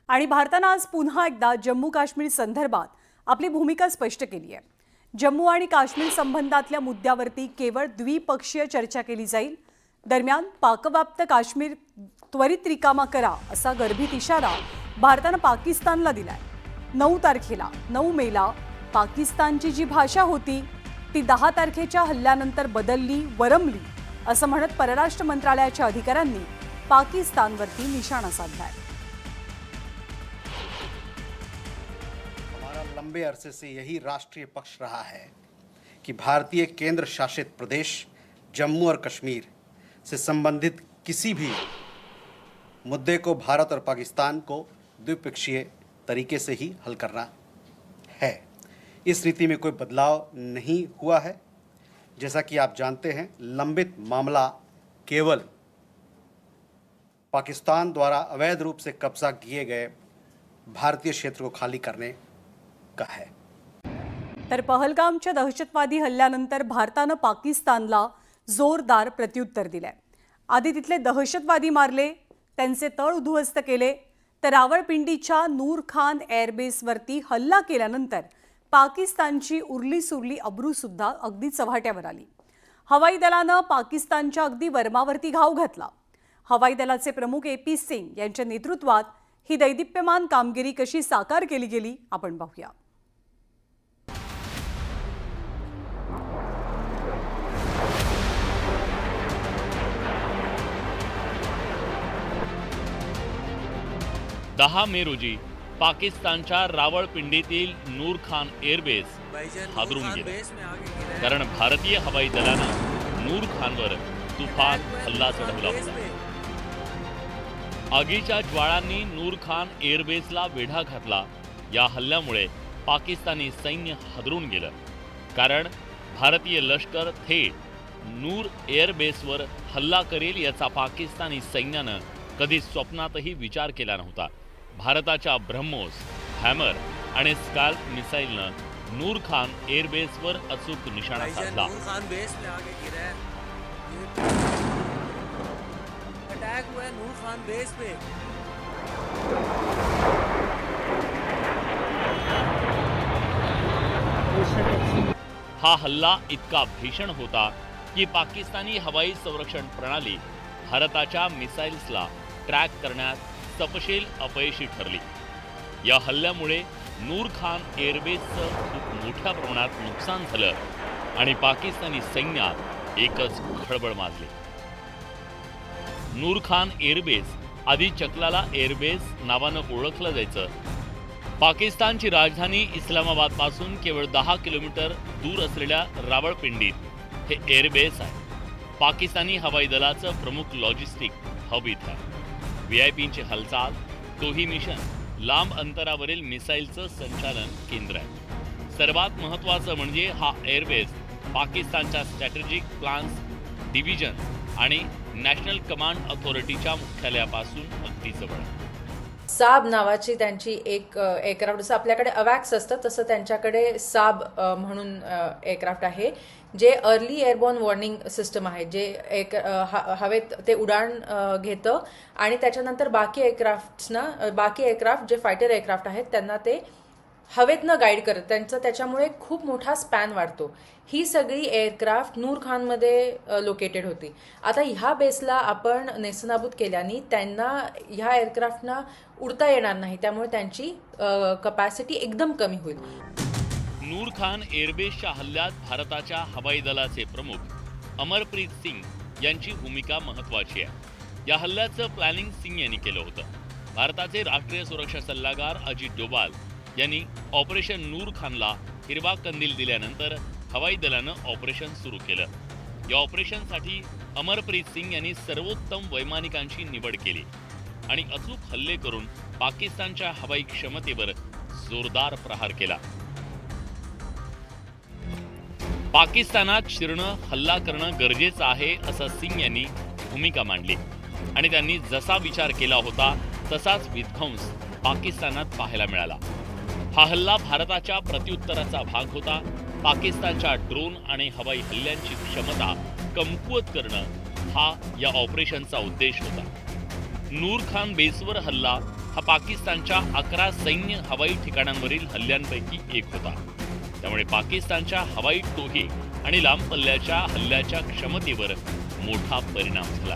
आणि भारतानं आज पुन्हा एकदा जम्मू काश्मीर संदर्भात आपली भूमिका स्पष्ट केली आहे। जम्मू आणि काश्मीर संबंधातल्या मुद्द्यावरती केवळ द्विपक्षीय चर्चा केली जाईल। दरम्यान पाकव्याप्त काश्मीर त्वरित रिकामा करा असा गर्भित इशारा भारतानं पाकिस्तानला दिलाय। 9 तारखेला 9 मेला पाकिस्तानची जी भाषा होती ती 10 तारखेच्या हल्ल्यानंतर बदलली वरमली असं म्हणत परराष्ट्र मंत्रालयाच्या अधिकाऱ्यांनी पाकिस्तानवरती निशाणा साधलाय। हमारा लंबे अरसे से यही राष्ट्रीय पक्ष रहा है कि भारतीय केंद्र शासित प्रदेश जम्मू और कश्मीर से संबंधित किसी भी मुद्दे को भारत और पाकिस्तान को द्विपक्षीय तरीके से ही हल करना है। इस नीति में कोई बदलाव नहीं हुआ है। जैसा कि आप जानते हैं, लंबित मामला केवल पाकिस्तान द्वारा अवैध रूप से कब्जा किए गए भारतीय क्षेत्र को खाली करने का है। तर पहलगामच्या दहशतवादी हल्ल्यानंतर भारतानं पाकिस्तानला जोरदार प्रत्युत्तर दिलंय। आधी तिथले दहशतवादी मारले, त्यांचे तळ उद्ध्वस्त केले, तर रावळपिंडीच्या नूर खान एअरबेसवरती हल्ला केल्यानंतर पाकिस्तानची उरली सुरली अब्रू सुद्धा अगदी चव्हाट्यावर आली। हवाई दलानं पाकिस्तानच्या अगदी वर्मावरती घाव घातला। हवाई दलाचे प्रमुख AP सिंग यांच्या नेतृत्वात ही दैदिप्यमान कामगिरी कशी साकार केली गेली आपण पाहूया। दहा मे रोजी पाकिस्तानच्या रावळपिंडीतील नूर खान एअरबेस हादरून गेले, कारण भारतीय हवाई दलानं नूर खानवर तुफान हल्ला चढवला होता। आगीच्या ज्वाळांनी नूर खान एअरबेसला वेढा घातला। या हल्ल्यामुळे पाकिस्तानी सैन्य हादरून गेलं, कारण भारतीय लष्कर थेट नूर एअरबेसवर हल्ला करेल याचा पाकिस्तानी सैन्यानं कधी स्वप्नातही विचार केला नव्हता। भारताच्या ब्रह्मोस, हॅमर आणि स्काल्प मिसाईलनं नूर खान एअरबेसवर अचूक निशाणा साधला। अटैक हुआ है नूर खान बेस पे। हा हल्ला इतका भीषण होता की पाकिस्तानी हवाई संरक्षण प्रणाली भारताच्या मिसाईल्सला ट्रॅक करण्यात सपशेल अपयशी ठरली। या हल्ल्यामुळे नूर खान एअरबेसचं खूप मोठ्या प्रमाणात नुकसान झालं आणि पाकिस्तानी सैन्यात एकच खळबळ माजली। नूर खान एअरबेस आधी चकलाला एअरबेस नावानं ओळखलं जायचं। पाकिस्तानची राजधानी इस्लामाबादपासून केवळ 10 किलोमीटर दूर असलेल्या रावळपिंडीत हे एअरबेस आहे। पाकिस्तानी हवाई दलाचं प्रमुख लॉजिस्टिक हब इथं आहे। VIPंची हालचाल, तोही मिशन, लांब अंतरावरील मिसाईलचं संचालन केंद्र आहे। सर्वात महत्त्वाचं म्हणजे हा एअरबेस पाकिस्तानच्या स्ट्रॅटेजिक प्लान्स डिव्हिजन आणि नॅशनल कमांड अथॉरिटीच्या मुख्यालयापासून अगदी जवळ आहे। साब नावाची त्यांची एक एअरक्राफ्ट, जसं आपल्याकडे अवॅक्स असतं तसं त्यांच्याकडे साब म्हणून एअरक्राफ्ट आहे, जे अर्ली एअरबॉर्न वॉर्निंग सिस्टम आहे, जे एक हवेत ते उडाण घेतं आणि त्याच्यानंतर बाकी एअरक्राफ्ट जे फायटर एअरक्राफ्ट आहेत त्यांना ते हवेतनं गाईड करत, त्याच्यामुळे खूप मोठा स्पॅन वाढतो। ही सगळी एअरक्राफ्ट नूर खानमध्ये लोकेटेड होती। आता ह्या बेसला आपण नेस्तनाबूत केल्याने त्यांना ह्या एअरक्राफ्टना उडता येणार नाही, त्यामुळे त्यांची कपॅसिटी एकदम कमी होईल। नूर खान एअरबेसच्या हल्ल्यात भारताच्या हवाई दलाचे प्रमुख अमरप्रीत सिंग यांची भूमिका महत्त्वाची आहे। या हल्ल्याचं प्लॅनिंग सिंग यांनी केलं होतं। भारताचे राष्ट्रीय सुरक्षा सल्लागार अजित डोभाल यांनी ऑपरेशन नूर खानला हिरवा कंदील दिल्यानंतर हवाई दलानं ऑपरेशन सुरू केलं। या ऑपरेशनसाठी अमरप्रीत सिंग यांनी सर्वोत्तम वैमानिकांची निवड केली आणि अचूक हल्ले करून पाकिस्तानच्या हवाई क्षमतेवर जोरदार प्रहार केला। पाकिस्तानात शिरणं, हल्ला करणं गरजेचं आहे असं सिंग यांनी भूमिका मांडली आणि त्यांनी जसा विचार केला होता तसाच विध्वंस पाकिस्तानात पाहायला मिळाला। हा हल्ला भारताच्या प्रत्युत्तराचा भाग होता। पाकिस्तानच्या ड्रोन आणि हवाई हल्ल्यांची क्षमता कमकुवत करणं हा या ऑपरेशनचा उद्देश होता। नूर खान बेसवर हल्ला हा पाकिस्तानच्या 11 सैन्य हवाई ठिकाणांवरील हल्ल्यांपैकी एक होता. त्यामुळे पाकिस्तानच्या हवाई टोही आणि लांब पल्ल्याच्या हल्ल्याच्या क्षमतेवर मोठा परिणाम झाला.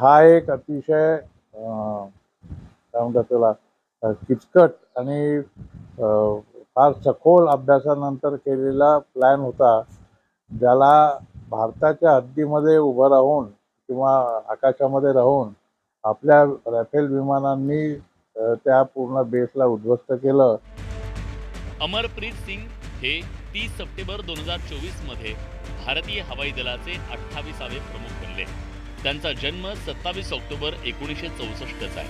हा एक अतिशय काय म्हणतात त्याला किचकट आणि फार सखोल अभ्यासानंतर केलेला प्लॅन होता, ज्याला भारताच्या हद्दीमध्ये उभं राहून किंवा आकाशामध्ये राहून आपल्या राफेल विमानांनी त्या पूर्ण बेसला उद्ध्वस्त केलं. अमरप्रीत सिंग हे 30 सप्टेंबर 2024 मध्ये भारतीय हवाई दलाचे 28वे प्रमुख बनले. त्यांचा जन्म 27 ऑक्टोबर 1964 आहे.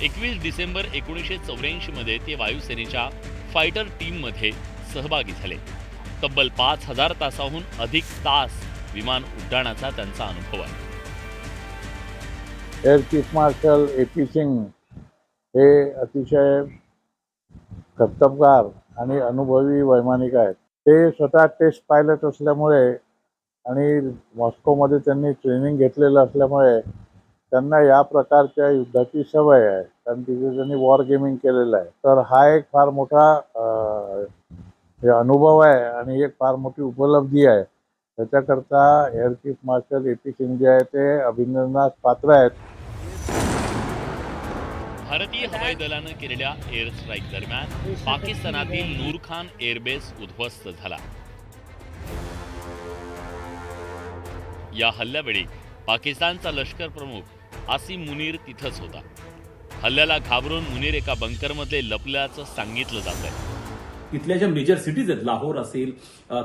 21 डिसेंबर 1984 मध्ये ते वायुसेनेच्या फायटर टीममध्ये सहभागी झाले. तब्बल 5000 तासाहून अधिक तास विमान उड्डाणाचा त्यांचा अनुभव आहे. Air chief marshal AP Singh हे अतिशय कर्तबगार आणि अनुभवी वैमानिक आहेत. ते स्वतः टेस्ट पायलट असल्यामुळे आणि मॉस्कोमध्ये त्यांनी ट्रेनिंग घेतलेलं असल्यामुळे त्यांना या प्रकारच्या युद्धाची सवय आहे, कारण तिथे त्यांनी वॉर गेमिंग केलेलं आहे. तर हा एक फार मोठा अनुभव आहे आणि एक फार मोठी उपलब्धी आहे. त्याच्याकरता air chief marshal AP Singh जे आहे ते अभिनंदनास पात्र आहेत. भारतीय हवाई दलानं केलेल्या एअर स्ट्राईक दरम्यान पाकिस्तानातील नूर खान एअरबेस उद्ध्वस्त झाला. या हल्ल्यावेळी पाकिस्तानचा लष्कर प्रमुख आसिम मुनीर तिथंच होता. हल्ल्याला घाबरून मुनीर एका बंकरमध्ये लपल्याचं सांगितलं जात आहे. तिथल्या ज्या मेजर सिटीज आहेत, लाहोर असेल,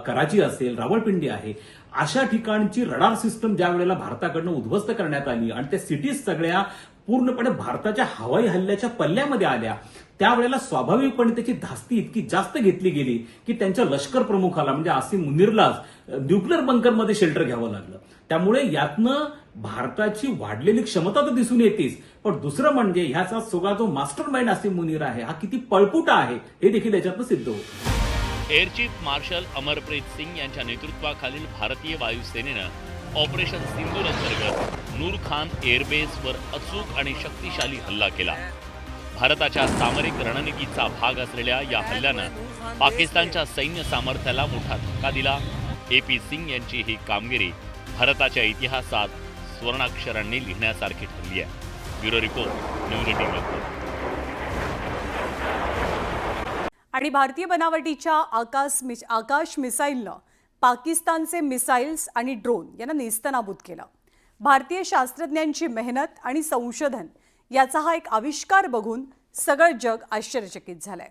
कराची असेल, रावळपिंडी आहे, अशा ठिकाणची रडार सिस्टम ज्या वेळेला भारताकडनं उद्ध्वस्त करण्यात आली आणि त्या सिटीज सगळ्या पूर्णपणे भारताच्या हवाई हल्ल्याच्या पल्ल्यामध्ये आल्या, त्यावेळेला स्वाभाविकपणे त्याची धास्ती इतकी जास्त घेतली गेली की त्यांच्या लष्कर प्रमुखाला म्हणजे आसिम मुनीरलाच न्यूक्लिअर बंकरमध्ये शेल्टर घ्यावं लागलं. त्यामुळे यातनं भारताची वाढलेली क्षमता तर दिसून येतेच, पण दुसरं म्हणजे ह्याचा सगळा जो मास्टर माइंड आसिम मुनीर आहे हा किती पळपुटा आहे हे देखील याच्यातनं सिद्ध होतं. Air chief marshal Amarpreet Singh यांच्या नेतृत्वाखालील भारतीय वायुसेनेनं ऑपरेशन सिंदूर अंतर्गत नूर खान एअरबेसवर अचूक आणि शक्तिशाली हल्ला केला. भारताच्या सामरिक रणनीतीचा भाग असलेल्या या हल्ल्यानं पाकिस्तानच्या सैन्य सामर्थ्याला मोठा धक्का दिला. AP सिंग यांची ही कामगिरी भारताच्या इतिहासात स्वर्णाक्षरांनी लिहिण्यासारखी ठरली आहे. Bureau report, news 18. आणि भारतीय बनावटीच्या आकाश मिसाईलनं पाकिस्तानचे मिसाईल्स आणि ड्रोन यांना नेस्तनाबूत केलं. भारतीय शास्त्रज्ञांची मेहनत आणि संशोधन याचा हा एक आविष्कार बघून सगळं जग आश्चर्यचकित झालंय.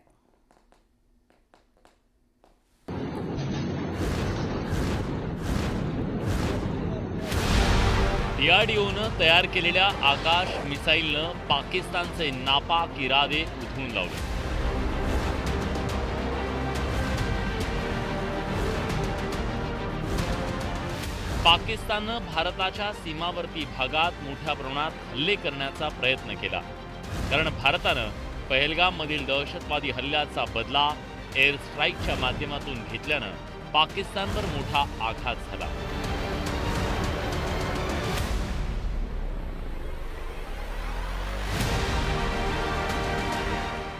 DRDOनं तयार केलेल्या आकाश मिसाईलनं पाकिस्तानचे नापाक इरादे उधळून लावले. पाकिस्ताननं भारताच्या सीमावर्ती भागात मोठ्या प्रमाणात हल्ले करण्याचा प्रयत्न केला, कारण भारतानं पहलगाममधील दहशतवादी हल्ल्याचा बदला एअर स्ट्राईकच्या माध्यमातून घेतल्यानं पाकिस्तानवर मोठा आघात झाला.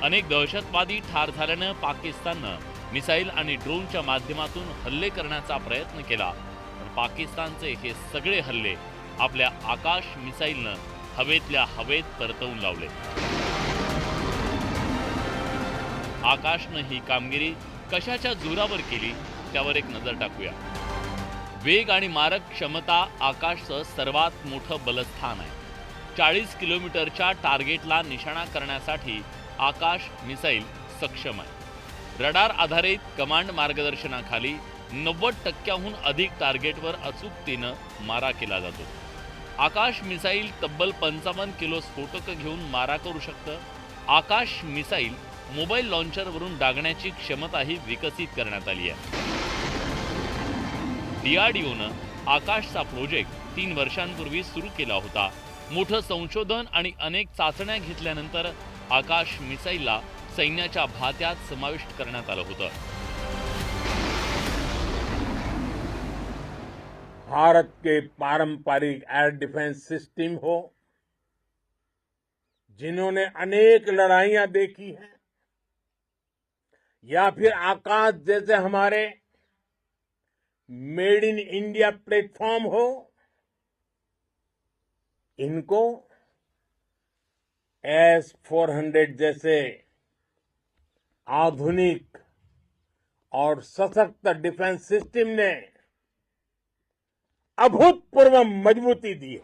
अनेक दहशतवादी ठार झाल्यानं पाकिस्ताननं मिसाईल आणि ड्रोनच्या माध्यमातून हल्ले करण्याचा प्रयत्न केला, पण पाकिस्तानचे हे सगळे हल्ले आपल्या आकाश मिसाईलनं हवेतल्या हवेत परतवून लावले. आकाशनं ही कामगिरी कशाच्या जोरावर केली त्यावर एक नजर टाकूया. वेग आणि मारक क्षमता आकाशचं सर्वात मोठं बलस्थान आहे. 40 किलोमीटरच्या टार्गेटला निशाणा करण्यासाठी आकाश मिसाईल सक्षम आहे. रडार आधारित कमांड मार्गदर्शनाखाली 90% अधिक टार्गेटवर अचूकतेनं मारा केला जातो. आकाश मिसाईल तब्बल 55 किलो स्फोटक घेऊन मारा करू शकतं. आकाश मिसाईल मोबाईल लॉन्चरवरून डागण्याची क्षमताही विकसित करण्यात आली आहे. DRDOनं आकाशचा प्रोजेक्ट 3 वर्षांपूर्वी सुरू केला होता. मोठं संशोधन आणि अनेक चाचण्या घेतल्यानंतर आकाश मिसाईलला सैन्याच्या भात्यात समाविष्ट करण्यात आलं होतं. भारत के पारंपरिक एयर डिफेंस सिस्टम हो, जिन्होंने अनेक लड़ाइयां देखी हैं, या फिर आकाश जैसे हमारे मेड इन इंडिया प्लेटफॉर्म हो, इनको S-400 जैसे आधुनिक और सशक्त डिफेंस सिस्टम ने अभूतपूर्व मजबूती दी है।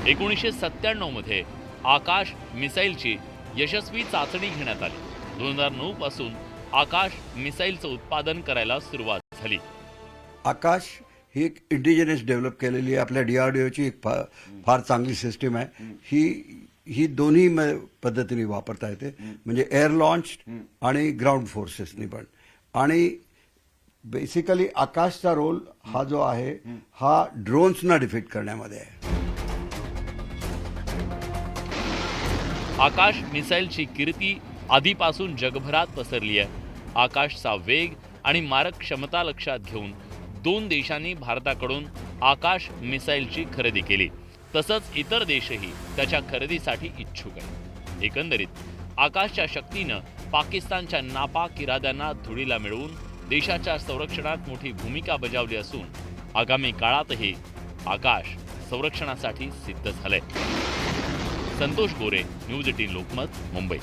एकोणीसशे 97 मध्ये आकाश मिसाईलची यशस्वी चाचणी घेण्यात आली. 2009 पासून आकाश मिसाईलचं उत्पादन करायला सुरुवात झाली. आकाश ही एक इंडिजिनस डेव्हलप केलेली आहे. आपल्या DRDOची एक फार चांगली सिस्टीम आहे. ही दोन्ही पद्धतीने वापरता येते, म्हणजे एअर लॉन्च आणि ग्राउंड फोर्सेसनी पण. आणि बेसिकली आकाशचा रोल हा जो आहे हा ड्रोन्सना डिफीट करण्यामध्ये आहे. आकाश मिसाईलची कीर्ती आधीपासून जगभरात पसरली आहे. आकाशचा वेग आणि मारक क्षमता लक्षात घेऊन 2 देशांनी भारताकडून आकाश मिसाईलची खरेदी केली. तसंच इतर देशही त्याच्या खरेदीसाठी इच्छुक आहेत. एकंदरीत आकाशच्या शक्तीनं पाकिस्तानच्या नापाक इराद्यांना धुळीला मिळवून देशाच्या संरक्षणात मोठी भूमिका बजावली असून आगामी काळातही आकाश संरक्षणासाठी सिद्ध झालंय. संतोष गोरे, न्यूज 18 लोकमत, मुंबई.